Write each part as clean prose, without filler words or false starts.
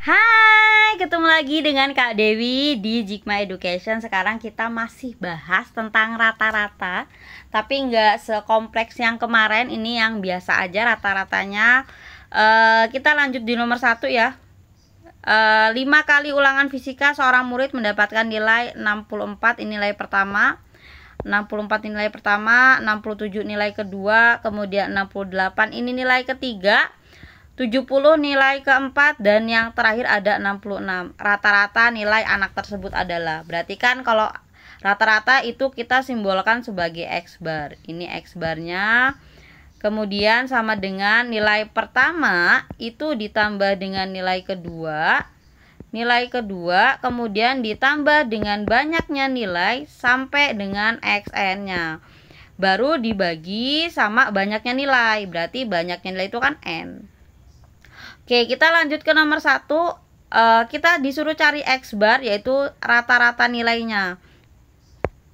Hai, ketemu lagi dengan Kak Dewi di Jikma Education. Sekarang kita masih bahas tentang rata-rata, tapi nggak sekompleks yang kemarin. Ini yang biasa aja rata-ratanya. Kita lanjut di nomor 1 ya. 5 kali ulangan fisika seorang murid mendapatkan nilai 64. Ini nilai pertama. 64 nilai pertama, 67 nilai kedua, kemudian 68 ini nilai ketiga, 70 nilai keempat, dan yang terakhir ada 66. Rata-rata nilai anak tersebut adalah, berarti kan kalau rata-rata itu kita simbolkan sebagai X bar. Ini X barnya. Kemudian sama dengan nilai pertama itu ditambah dengan nilai kedua. Nilai kedua kemudian ditambah dengan banyaknya nilai sampai dengan XN-nya. Baru dibagi sama banyaknya nilai. Berarti banyaknya nilai itu kan N. Oke, kita lanjut ke nomor 1. Kita disuruh cari X bar, yaitu rata-rata nilainya.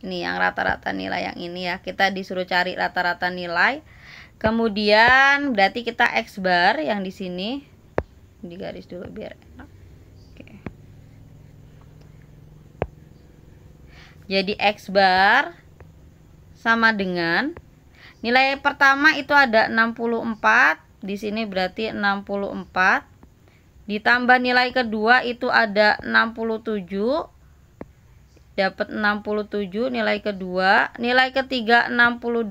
Ini yang rata-rata nilai yang ini ya. Kita disuruh cari rata-rata nilai. Kemudian berarti kita X bar yang di sini. Digaris dulu biar enak. Jadi X bar sama dengan nilai pertama itu ada 64, di sini berarti 64. Ditambah nilai kedua itu ada 67. Dapat 67 nilai kedua. Nilai ketiga 68.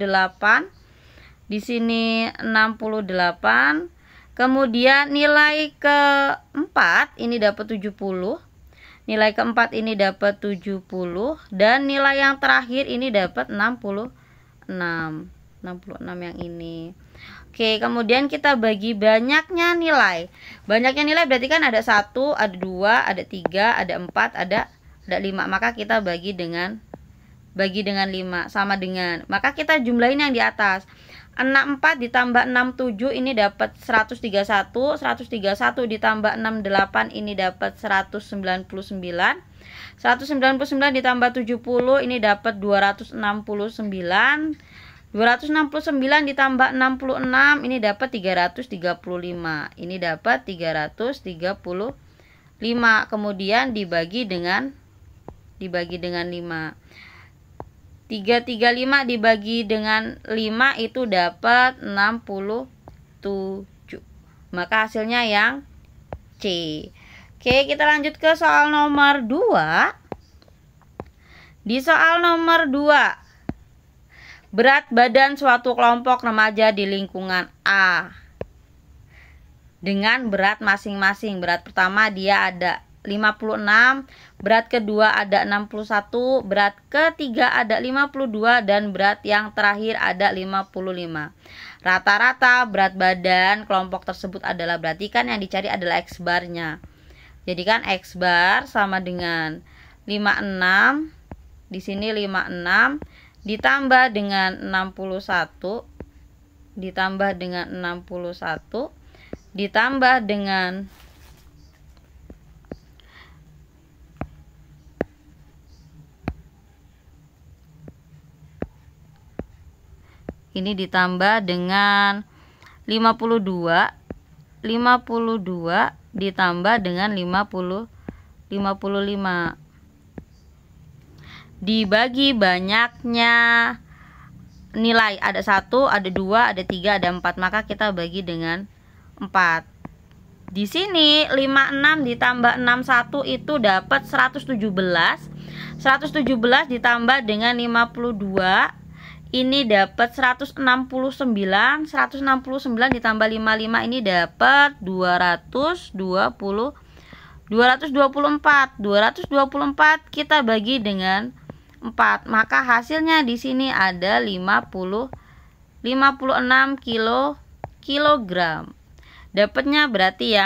Di sini 68. Kemudian nilai keempat ini dapat 70. Nilai keempat ini dapat 70 dan nilai yang terakhir ini dapat 66. 66 yang ini. Oke, kemudian kita bagi banyaknya nilai. Banyaknya nilai berarti kan ada 1, ada 2, ada 3, ada 4, ada 5. Maka kita bagi dengan 5 sama dengan. Maka kita jumlahin yang di atas. 64 ditambah 67 ini dapat 131. 131 ditambah 68 ini dapat 199. 199 ditambah 70 ini dapat 269. 269 ditambah 66 ini dapat 335. Ini dapat 335. Kemudian dibagi dengan 5. 335 dibagi dengan 5 itu dapat 67. Maka hasilnya yang C. Oke, kita lanjut ke soal nomor 2. Di soal nomor 2, berat badan suatu kelompok remaja di lingkungan A dengan berat masing-masing. Berat pertama dia ada 56, berat kedua ada 61, berat ketiga ada 52, dan berat yang terakhir ada 55. Rata-rata berat badan kelompok tersebut adalah, berarti kan yang dicari adalah X barnya. Jadi kan X bar sama dengan 56, di sini 56 ditambah dengan 61, ditambah dengan 61, ditambah dengan ini ditambah dengan 52, 52 ditambah dengan 55. Dibagi banyaknya nilai, ada 1, ada 2, ada 3, ada 4, maka kita bagi dengan 4. Di sini 56 ditambah 61 itu dapat 117. 117 ditambah dengan 52 ini dapat 169. 169 ditambah 55 ini dapat 224. 224 kita bagi dengan 4, maka hasilnya di sini ada 56 kilogram. Dapatnya berarti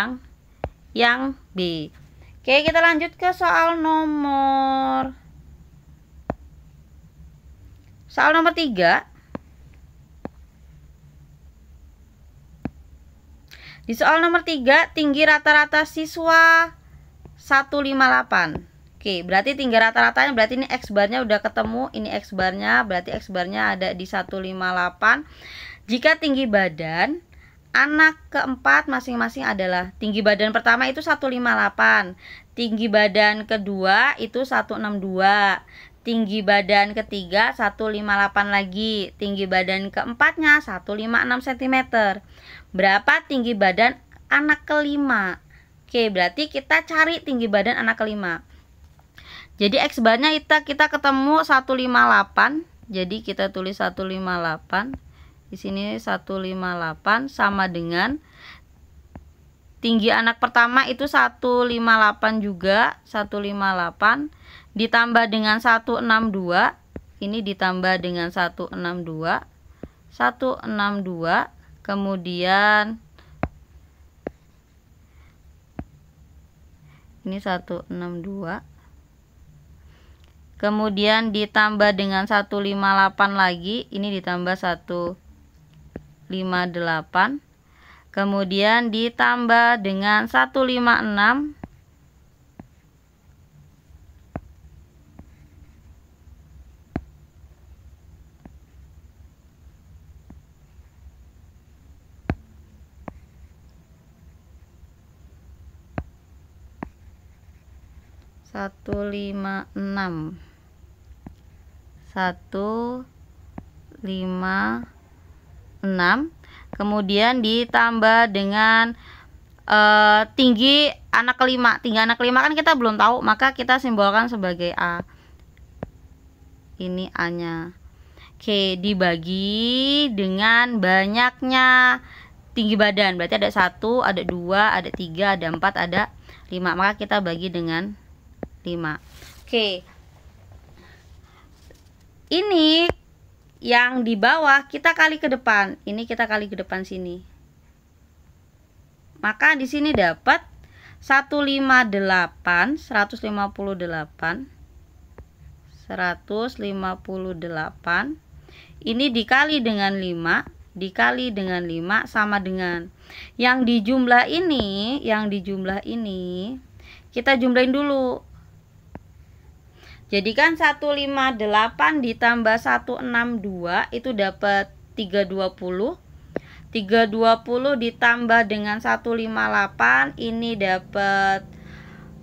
yang B. Oke, kita lanjut ke soal nomor 3. Di soal nomor 3, tinggi rata-rata siswa 158. Oke, berarti tinggi rata-ratanya, berarti ini X barnya udah ketemu. Ini X barnya, berarti X barnya ada di 158. Jika tinggi badan anak keempat masing-masing adalah tinggi badan pertama itu 158, tinggi badan kedua itu 162, tinggi badan ketiga 158 lagi, tinggi badan keempatnya 156 cm. Berapa tinggi badan anak kelima? Oke, berarti kita cari tinggi badan anak kelima. Jadi X barnya kita ketemu 158. Jadi kita tulis 158. Di sini 158 sama dengan tinggi anak pertama itu 158 juga, 158 ditambah dengan 162. Ini ditambah dengan 162. 162 kemudian ini 162. Kemudian ditambah dengan 158 lagi, ini ditambah 158. Kemudian ditambah dengan 156. Satu lima enam, 156. Kemudian ditambah dengan tinggi anak kelima. Tinggi anak kelima kan kita belum tahu, maka kita simbolkan sebagai A. Ini A nya. Oke, dibagi dengan banyaknya tinggi badan. Berarti ada 1, ada 2, ada 3, ada 4, ada 5. Maka kita bagi dengan 5. Oke. Ini yang di bawah kita kali ke depan. Ini kita kali ke depan sini. Maka di sini dapat 158, 158. Ini dikali dengan 5, dikali dengan 5 sama dengan yang di jumlah ini, kita jumlahin dulu. Jadi kan 158 ditambah 162 itu dapat 320. 320 ditambah dengan 158 ini dapat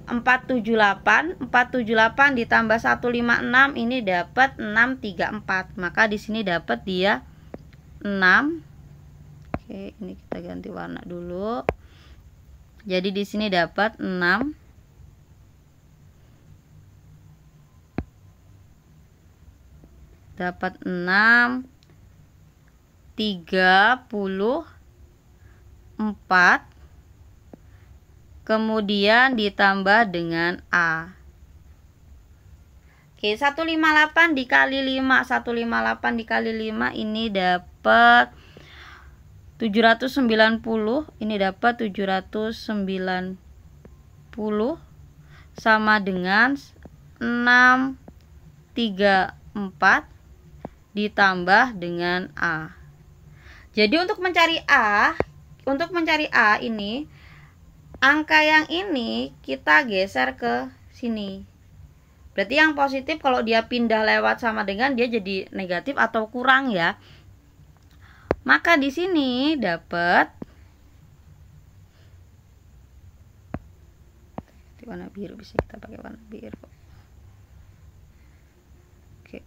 478. 478 ditambah 156 ini dapat 634. Maka di sini dapat dia 6. Oke, ini kita ganti warna dulu. Jadi di sini dapat 6. Dapat 6 34, kemudian ditambah dengan A. Oke, 158 dikali 5, 158 dikali 5 ini dapat 790. Ini dapat 790 sama dengan 634 ditambah dengan A. Jadi untuk mencari A ini angka yang ini kita geser ke sini. Berarti yang positif kalau dia pindah lewat sama dengan dia jadi negatif atau kurang ya. Maka di sini dapat warna biru, bisa kita pakai warna biru. Oke.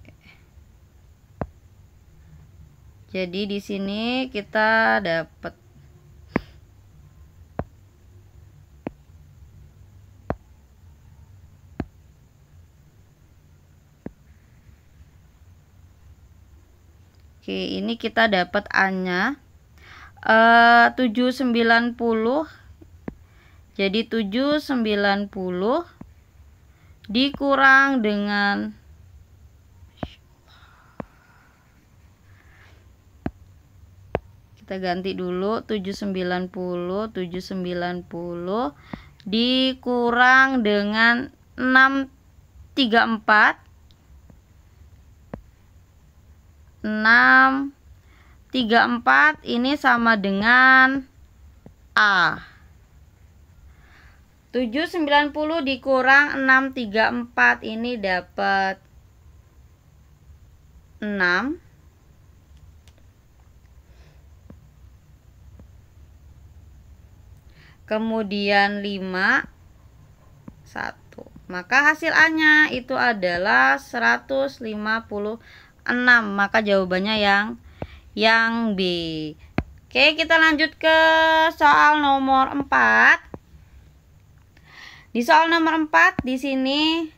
Jadi di sini kita dapat ini kita dapat A-nya 790. Jadi 790 dikurang dengan kita ganti dulu 790 dikurang dengan 634 ini sama dengan A. 790 dikurang 634 ini dapat 6. kemudian 5, 1. Maka hasil A-nya itu adalah 156. Maka jawabannya yang B. Oke, kita lanjut ke soal nomor 4. Di soal nomor 4 di sini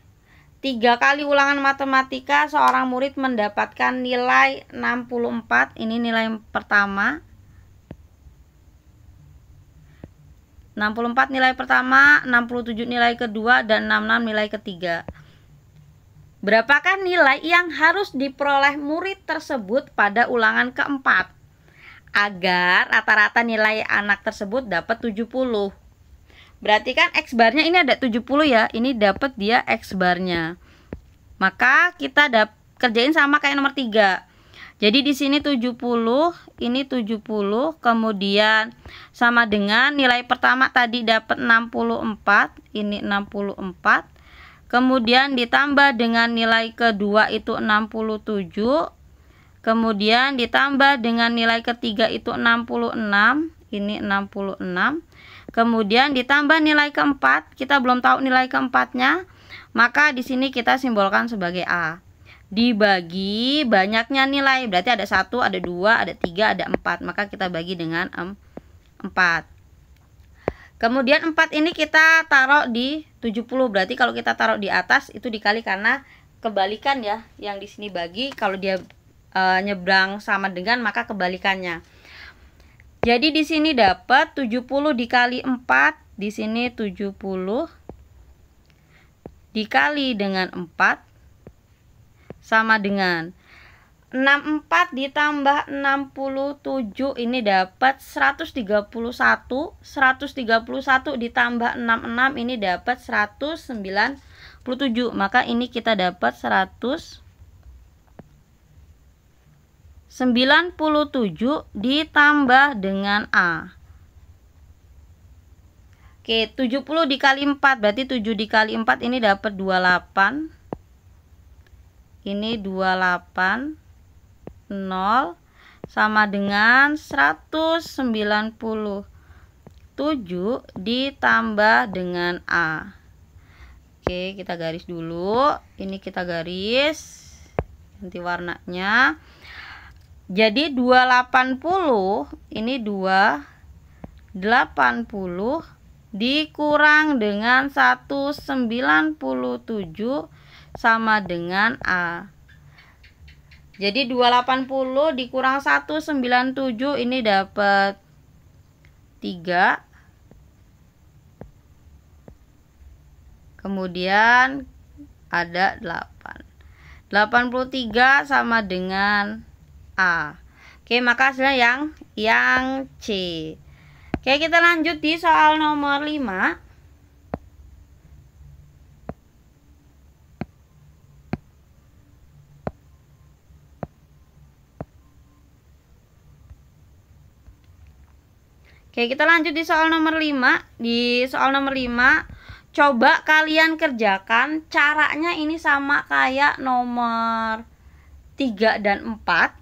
3 kali ulangan matematika seorang murid mendapatkan nilai 64. Ini nilai pertama. 64 nilai pertama, 67 nilai kedua, dan 66 nilai ketiga. Berapakah nilai yang harus diperoleh murid tersebut pada ulangan keempat agar rata-rata nilai anak tersebut dapat 70? Berarti kan X barnya ini ada 70 ya, ini dapat dia X barnya. Maka kita kerjain sama kayak nomor 3. Jadi di sini 70, ini 70, kemudian sama dengan nilai pertama tadi dapat 64, ini 64. Kemudian ditambah dengan nilai kedua itu 67. Kemudian ditambah dengan nilai ketiga itu 66, ini 66. Kemudian ditambah nilai keempat, kita belum tahu nilai keempatnya, maka di sini kita simbolkan sebagai A. Dibagi banyaknya nilai, berarti ada 1, ada 2, ada 3, ada 4, maka kita bagi dengan 4. Kemudian 4 ini kita taruh di 70, berarti kalau kita taruh di atas itu dikali karena kebalikan ya, yang di sini bagi, kalau dia nyebrang sama dengan maka kebalikannya. Jadi di sini dapat 70 dikali 4, di sini 70 dikali dengan 4 sama dengan 64 ditambah 67, ini dapat 131. 131 ditambah 66, ini dapat 197. Maka ini kita dapat 197 ditambah dengan A. Oke, 70 dikali 4 berarti 7 dikali 4 ini dapat 28. Ini 28, 0 sama dengan 197 ditambah dengan A. Oke, kita garis dulu. Ini kita garis, ganti warnanya. Jadi 280, ini 280 dikurang dengan 197 sama dengan A. Jadi 280 dikurang 197 ini dapat 3. Kemudian ada 8. 83 sama dengan A. Oke, maka hasilnya yang C. Oke, kita lanjut di soal nomor 5. Oke, kita lanjut di soal nomor 5. Di soal nomor 5, coba kalian kerjakan. Caranya ini sama kayak nomor 3 dan 4.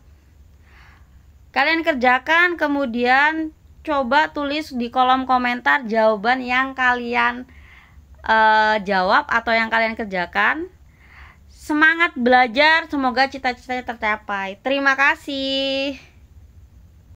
Kalian kerjakan, kemudian coba tulis di kolom komentar jawaban yang kalian jawab atau yang kalian kerjakan. Semangat belajar, semoga cita-citanya tercapai. Terima kasih.